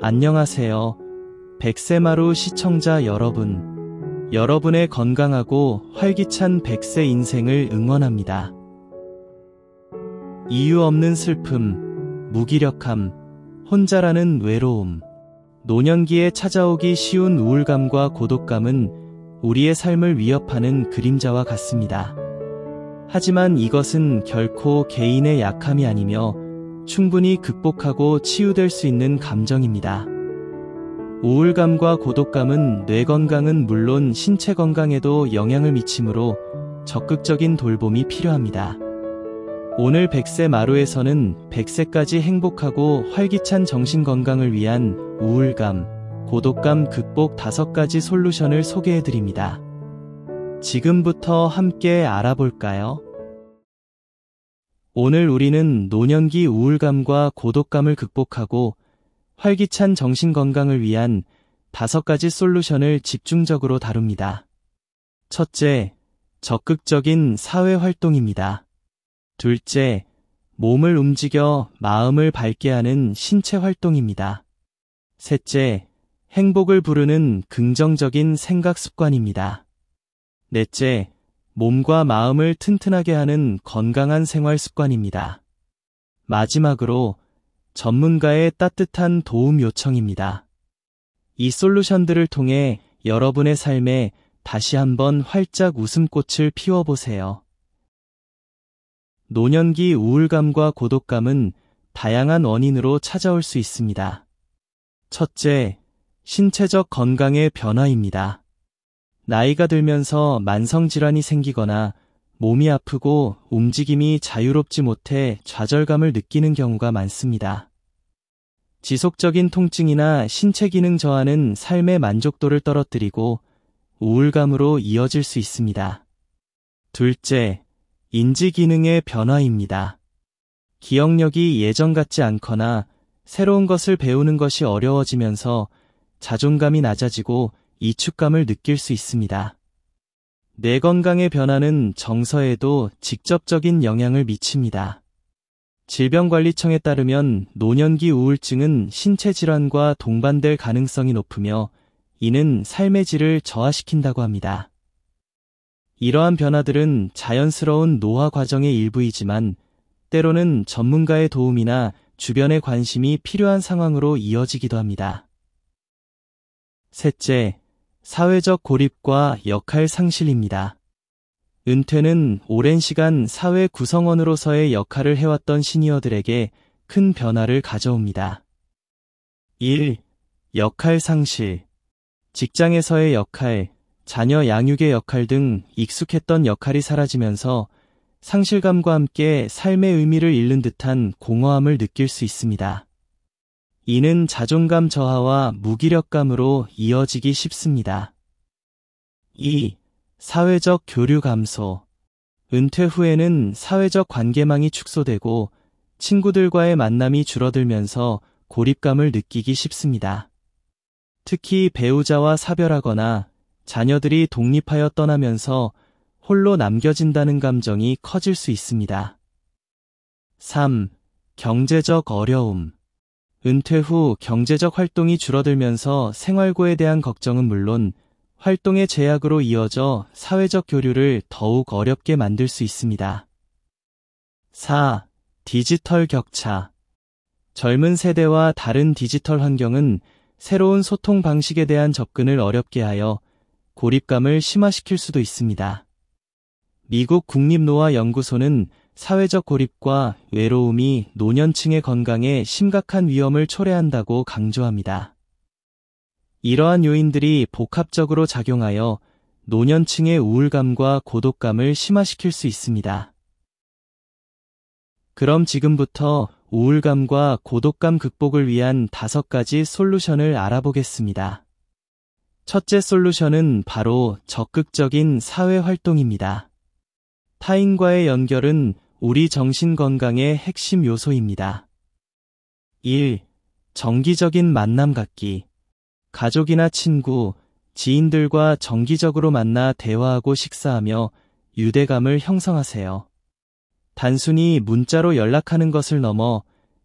안녕하세요. 백세마루 시청자 여러분. 여러분의 건강하고 활기찬 100세 인생을 응원합니다. 이유 없는 슬픔, 무기력함, 혼자라는 외로움, 노년기에 찾아오기 쉬운 우울감과 고독감은 우리의 삶을 위협하는 그림자와 같습니다. 하지만 이것은 결코 개인의 약함이 아니며 충분히 극복하고 치유될 수 있는 감정입니다. 우울감과 고독감은 뇌 건강은 물론 신체 건강에도 영향을 미치므로 적극적인 돌봄이 필요합니다. 오늘 100세 마루에서는 100세까지 행복하고 활기찬 정신 건강을 위한 우울감, 고독감 극복 5가지 솔루션을 소개해드립니다. 지금부터 함께 알아볼까요? 오늘 우리는 노년기 우울감과 고독감을 극복하고 활기찬 정신 건강을 위한 5가지 솔루션을 집중적으로 다룹니다. 첫째, 적극적인 사회 활동입니다. 둘째, 몸을 움직여 마음을 밝게 하는 신체 활동입니다. 셋째, 행복을 부르는 긍정적인 생각 습관입니다. 넷째, 몸과 마음을 튼튼하게 하는 건강한 생활 습관입니다. 마지막으로 전문가의 따뜻한 도움 요청입니다. 이 솔루션들을 통해 여러분의 삶에 다시 한번 활짝 웃음꽃을 피워보세요. 노년기 우울감과 고독감은 다양한 원인으로 찾아올 수 있습니다. 첫째, 신체적 건강의 변화입니다. 나이가 들면서 만성질환이 생기거나 몸이 아프고 움직임이 자유롭지 못해 좌절감을 느끼는 경우가 많습니다. 지속적인 통증이나 신체 기능 저하는 삶의 만족도를 떨어뜨리고 우울감으로 이어질 수 있습니다. 둘째, 인지 기능의 변화입니다. 기억력이 예전 같지 않거나 새로운 것을 배우는 것이 어려워지면서 자존감이 낮아지고 이축감을 느낄 수 있습니다. 뇌 건강의 변화는 정서에도 직접적인 영향을 미칩니다. 질병관리청에 따르면 노년기 우울증은 신체 질환과 동반될 가능성이 높으며 이는 삶의 질을 저하시킨다고 합니다. 이러한 변화들은 자연스러운 노화 과정의 일부이지만 때로는 전문가의 도움이나 주변의 관심이 필요한 상황으로 이어지기도 합니다. 셋째, 사회적 고립과 역할 상실입니다. 은퇴는 오랜 시간 사회 구성원으로서의 역할을 해왔던 시니어들에게 큰 변화를 가져옵니다. 1. 역할 상실. 직장에서의 역할, 자녀 양육의 역할 등 익숙했던 역할이 사라지면서 상실감과 함께 삶의 의미를 잃는 듯한 공허함을 느낄 수 있습니다. 이는 자존감 저하와 무기력감으로 이어지기 쉽습니다. 2. 사회적 교류 감소. 은퇴 후에는 사회적 관계망이 축소되고 친구들과의 만남이 줄어들면서 고립감을 느끼기 쉽습니다. 특히 배우자와 사별하거나 자녀들이 독립하여 떠나면서 홀로 남겨진다는 감정이 커질 수 있습니다. 3. 경제적 어려움. 은퇴 후 경제적 활동이 줄어들면서 생활고에 대한 걱정은 물론 활동의 제약으로 이어져 사회적 교류를 더욱 어렵게 만들 수 있습니다. 4. 디지털 격차. 젊은 세대와 다른 디지털 환경은 새로운 소통 방식에 대한 접근을 어렵게 하여 고립감을 심화시킬 수도 있습니다. 미국 국립노화연구소는 사회적 고립과 외로움이 노년층의 건강에 심각한 위험을 초래한다고 강조합니다. 이러한 요인들이 복합적으로 작용하여 노년층의 우울감과 고독감을 심화시킬 수 있습니다. 그럼 지금부터 우울감과 고독감 극복을 위한 5가지 솔루션을 알아보겠습니다. 첫째 솔루션은 바로 적극적인 사회 활동입니다. 타인과의 연결은 우리 정신 건강의 핵심 요소입니다. 1. 정기적인 만남 갖기. 가족이나 친구, 지인들과 정기적으로 만나 대화하고 식사하며 유대감을 형성하세요. 단순히 문자로 연락하는 것을 넘어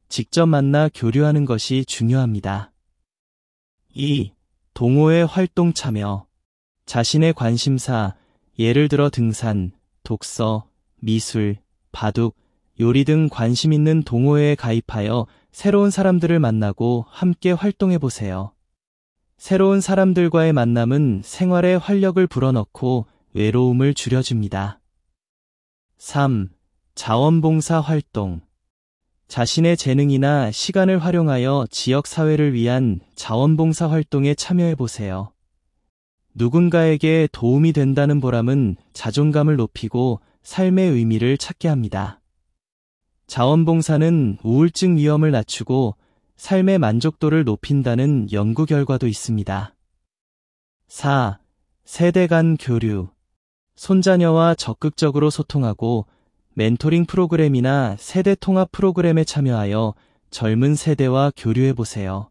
직접 만나 교류하는 것이 중요합니다. 2. 동호회 활동 참여. 자신의 관심사, 예를 들어 등산, 독서, 미술, 바둑, 요리 등 관심 있는 동호회에 가입하여 새로운 사람들을 만나고 함께 활동해 보세요. 새로운 사람들과의 만남은 생활에 활력을 불어넣고 외로움을 줄여줍니다. 3. 자원봉사 활동. 자신의 재능이나 시간을 활용하여 지역 사회를 위한 자원봉사 활동에 참여해 보세요. 누군가에게 도움이 된다는 보람은 자존감을 높이고 삶의 의미를 찾게 합니다. 자원봉사는 우울증 위험을 낮추고 삶의 만족도를 높인다는 연구 결과도 있습니다. 4. 세대 간 교류. 손자녀와 적극적으로 소통하고 멘토링 프로그램이나 세대 통합 프로그램에 참여하여 젊은 세대와 교류해 보세요.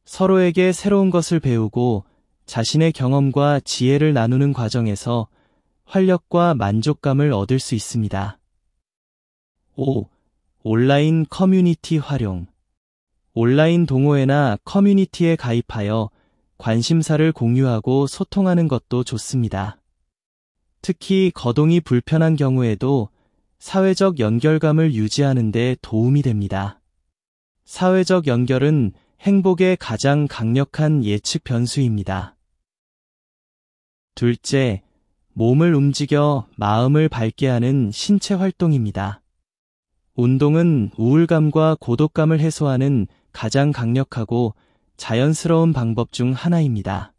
서로에게 새로운 것을 배우고 자신의 경험과 지혜를 나누는 과정에서 활력과 만족감을 얻을 수 있습니다. 5. 온라인 커뮤니티 활용. 온라인 동호회나 커뮤니티에 가입하여 관심사를 공유하고 소통하는 것도 좋습니다. 특히 거동이 불편한 경우에도 사회적 연결감을 유지하는 데 도움이 됩니다. 사회적 연결은 행복의 가장 강력한 예측 변수입니다. 둘째, 몸을 움직여 마음을 밝게 하는 신체 활동입니다. 운동은 우울감과 고독감을 해소하는 가장 강력하고 자연스러운 방법 중 하나입니다.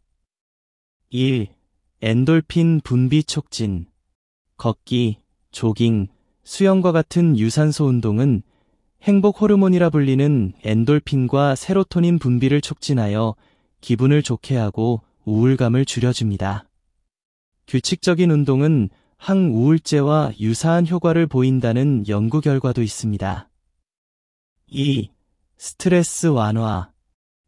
1. 엔돌핀 분비 촉진. 걷기, 조깅, 수영과 같은 유산소 운동은 행복 호르몬이라 불리는 엔돌핀과 세로토닌 분비를 촉진하여 기분을 좋게 하고 우울감을 줄여줍니다. 규칙적인 운동은 항우울제와 유사한 효과를 보인다는 연구 결과도 있습니다. 2. 스트레스 완화.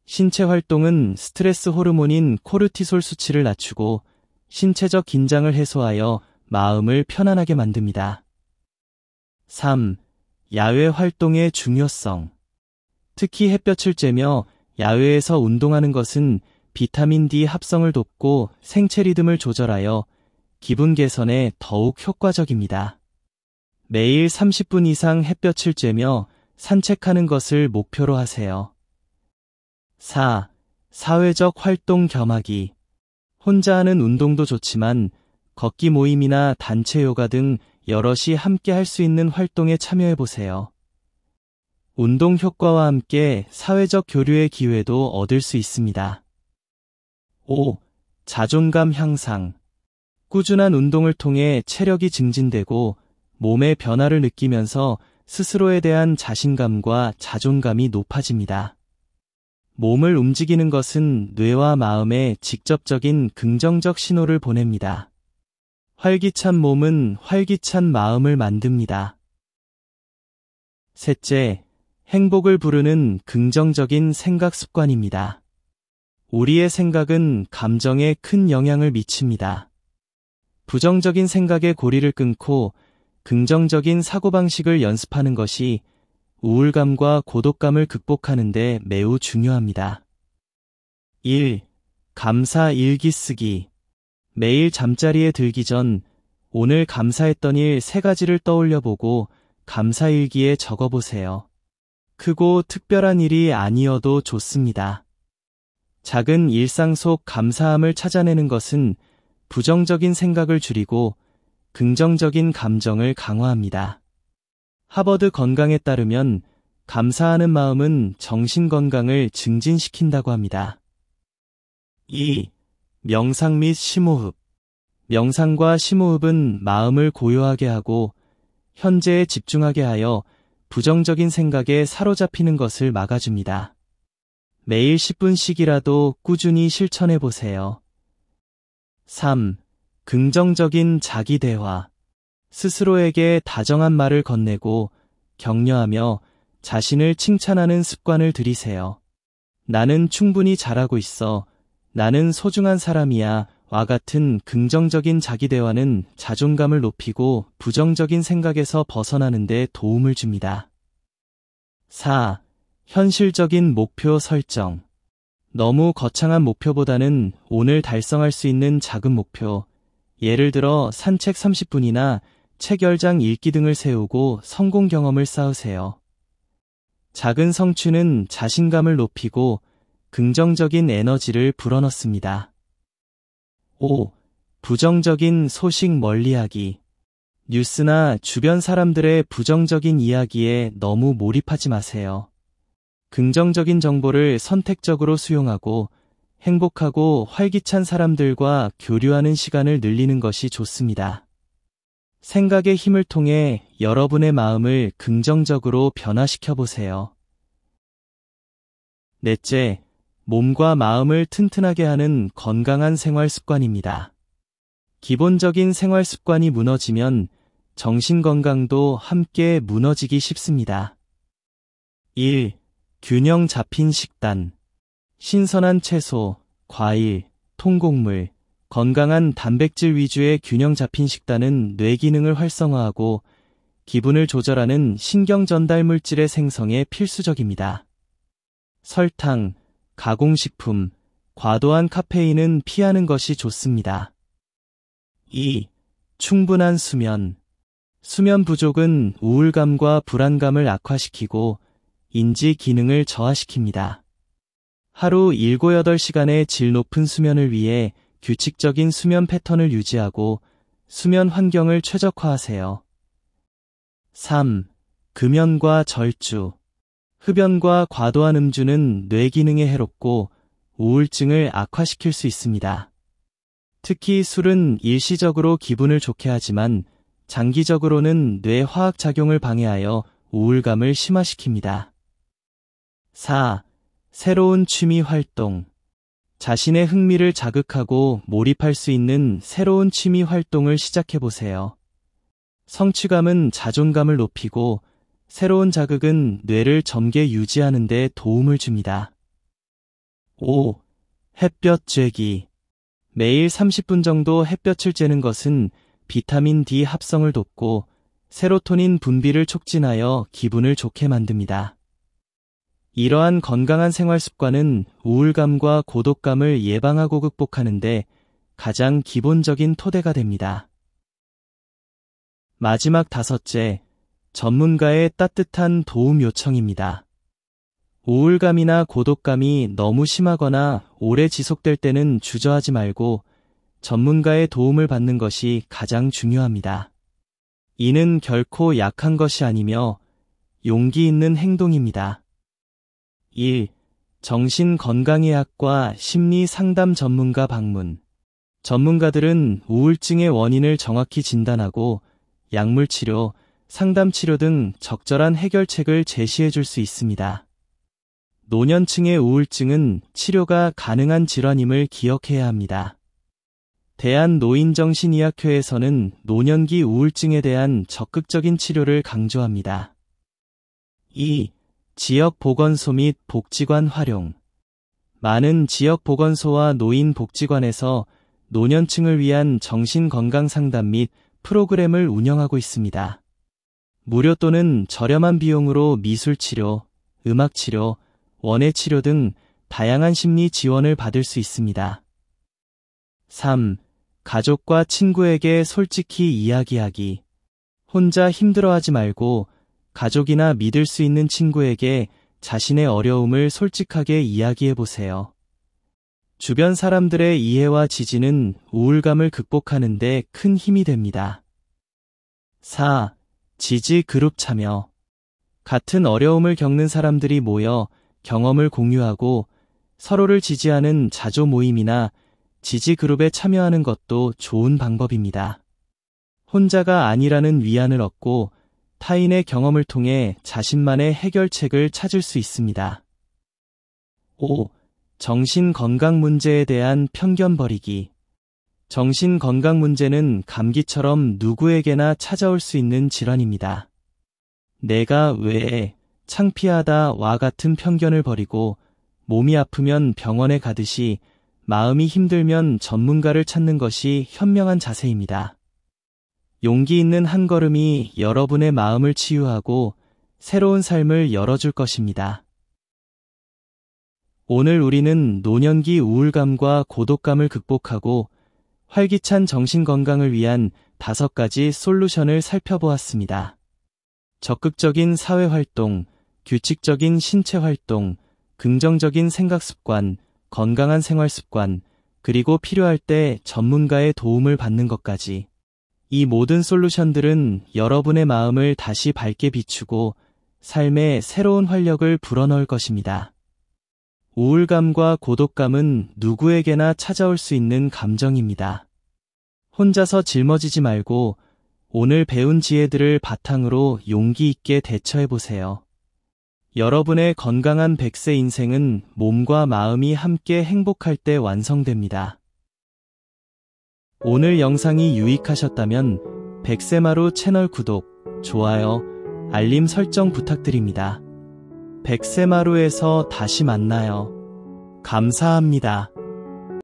신체 활동은 스트레스 호르몬인 코르티솔 수치를 낮추고 신체적 긴장을 해소하여 마음을 편안하게 만듭니다. 3. 야외 활동의 중요성. 특히 햇볕을 쬐며 야외에서 운동하는 것은 비타민 D 합성을 돕고 생체 리듬을 조절하여 기분 개선에 더욱 효과적입니다. 매일 30분 이상 햇볕을 쬐며 산책하는 것을 목표로 하세요. 4. 사회적 활동 겸하기. 혼자 하는 운동도 좋지만 걷기 모임이나 단체 요가 등 여럿이 함께 할 수 있는 활동에 참여해 보세요. 운동 효과와 함께 사회적 교류의 기회도 얻을 수 있습니다. 5. 자존감 향상. 꾸준한 운동을 통해 체력이 증진되고 몸의 변화를 느끼면서 스스로에 대한 자신감과 자존감이 높아집니다. 몸을 움직이는 것은 뇌와 마음에 직접적인 긍정적 신호를 보냅니다. 활기찬 몸은 활기찬 마음을 만듭니다. 셋째, 행복을 부르는 긍정적인 생각 습관입니다. 우리의 생각은 감정에 큰 영향을 미칩니다. 부정적인 생각의 고리를 끊고 긍정적인 사고방식을 연습하는 것이 우울감과 고독감을 극복하는 데 매우 중요합니다. 1. 감사 일기 쓰기. 매일 잠자리에 들기 전 오늘 감사했던 일 3가지를 떠올려보고 감사일기에 적어보세요. 크고 특별한 일이 아니어도 좋습니다. 작은 일상 속 감사함을 찾아내는 것은 부정적인 생각을 줄이고 긍정적인 감정을 강화합니다. 하버드 건강에 따르면 감사하는 마음은 정신 건강을 증진시킨다고 합니다. 2. 명상 및 심호흡. 명상과 심호흡은 마음을 고요하게 하고 현재에 집중하게 하여 부정적인 생각에 사로잡히는 것을 막아줍니다. 매일 10분씩이라도 꾸준히 실천해 보세요. 3. 긍정적인 자기대화. 스스로에게 다정한 말을 건네고 격려하며 자신을 칭찬하는 습관을 들이세요. 나는 충분히 잘하고 있어. 나는 소중한 사람이야. 와 같은 긍정적인 자기대화는 자존감을 높이고 부정적인 생각에서 벗어나는 데 도움을 줍니다. 4. 현실적인 목표 설정. 너무 거창한 목표보다는 오늘 달성할 수 있는 작은 목표, 예를 들어 산책 30분이나 책 10장 읽기 등을 세우고 성공 경험을 쌓으세요. 작은 성취는 자신감을 높이고 긍정적인 에너지를 불어넣습니다. 5. 부정적인 소식 멀리하기. 뉴스나 주변 사람들의 부정적인 이야기에 너무 몰입하지 마세요. 긍정적인 정보를 선택적으로 수용하고 행복하고 활기찬 사람들과 교류하는 시간을 늘리는 것이 좋습니다. 생각의 힘을 통해 여러분의 마음을 긍정적으로 변화시켜 보세요. 넷째, 몸과 마음을 튼튼하게 하는 건강한 생활 습관입니다. 기본적인 생활 습관이 무너지면 정신 건강도 함께 무너지기 쉽습니다. 1. 균형 잡힌 식단. 신선한 채소, 과일, 통곡물, 건강한 단백질 위주의 균형 잡힌 식단은 뇌 기능을 활성화하고 기분을 조절하는 신경 전달 물질의 생성에 필수적입니다. 설탕, 가공식품, 과도한 카페인은 피하는 것이 좋습니다. 2. 충분한 수면. 수면 부족은 우울감과 불안감을 악화시키고 인지 기능을 저하시킵니다. 하루 7, 8시간의 질 높은 수면을 위해 규칙적인 수면 패턴을 유지하고 수면 환경을 최적화하세요. 3. 금연과 절주. 흡연과 과도한 음주는 뇌 기능에 해롭고 우울증을 악화시킬 수 있습니다. 특히 술은 일시적으로 기분을 좋게 하지만 장기적으로는 뇌 화학 작용을 방해하여 우울감을 심화시킵니다. 4. 새로운 취미 활동. 자신의 흥미를 자극하고 몰입할 수 있는 새로운 취미 활동을 시작해보세요. 성취감은 자존감을 높이고 새로운 자극은 뇌를 젊게 유지하는 데 도움을 줍니다. 5. 햇볕 쬐기. 매일 30분 정도 햇볕을 쬐는 것은 비타민 D 합성을 돕고 세로토닌 분비를 촉진하여 기분을 좋게 만듭니다. 이러한 건강한 생활 습관은 우울감과 고독감을 예방하고 극복하는 데 가장 기본적인 토대가 됩니다. 마지막 5째, 전문가의 따뜻한 도움 요청입니다. 우울감이나 고독감이 너무 심하거나 오래 지속될 때는 주저하지 말고 전문가의 도움을 받는 것이 가장 중요합니다. 이는 결코 약한 것이 아니며 용기 있는 행동입니다. 1. 정신건강의학과 심리상담 전문가 방문. 전문가들은 우울증의 원인을 정확히 진단하고 약물치료, 상담치료 등 적절한 해결책을 제시해 줄 수 있습니다. 노년층의 우울증은 치료가 가능한 질환임을 기억해야 합니다. 대한노인정신의학회에서는 노년기 우울증에 대한 적극적인 치료를 강조합니다. 2. 지역보건소 및 복지관 활용. 많은 지역보건소와 노인복지관에서 노년층을 위한 정신건강 상담 및 프로그램을 운영하고 있습니다. 무료 또는 저렴한 비용으로 미술치료, 음악치료, 원예치료 등 다양한 심리 지원을 받을 수 있습니다. 3. 가족과 친구에게 솔직히 이야기하기. 혼자 힘들어하지 말고 가족이나 믿을 수 있는 친구에게 자신의 어려움을 솔직하게 이야기해 보세요. 주변 사람들의 이해와 지지는 우울감을 극복하는 데 큰 힘이 됩니다. 4. 지지 그룹 참여. 같은 어려움을 겪는 사람들이 모여 경험을 공유하고 서로를 지지하는 자조 모임이나 지지 그룹에 참여하는 것도 좋은 방법입니다. 혼자가 아니라는 위안을 얻고 타인의 경험을 통해 자신만의 해결책을 찾을 수 있습니다. 5. 정신건강 문제에 대한 편견 버리기. 정신건강 문제는 감기처럼 누구에게나 찾아올 수 있는 질환입니다. 내가 왜 창피하다와 같은 편견을 버리고 몸이 아프면 병원에 가듯이 마음이 힘들면 전문가를 찾는 것이 현명한 자세입니다. 용기 있는 한 걸음이 여러분의 마음을 치유하고 새로운 삶을 열어줄 것입니다. 오늘 우리는 노년기 우울감과 고독감을 극복하고 활기찬 정신 건강을 위한 5가지 솔루션을 살펴보았습니다. 적극적인 사회활동, 규칙적인 신체활동, 긍정적인 생각습관, 건강한 생활습관, 그리고 필요할 때 전문가의 도움을 받는 것까지. 이 모든 솔루션들은 여러분의 마음을 다시 밝게 비추고 삶에 새로운 활력을 불어넣을 것입니다. 우울감과 고독감은 누구에게나 찾아올 수 있는 감정입니다. 혼자서 짊어지지 말고 오늘 배운 지혜들을 바탕으로 용기 있게 대처해보세요. 여러분의 건강한 100세 인생은 몸과 마음이 함께 행복할 때 완성됩니다. 오늘 영상이 유익하셨다면 100세마루 채널 구독, 좋아요, 알림 설정 부탁드립니다. 100세마루에서 다시 만나요. 감사합니다.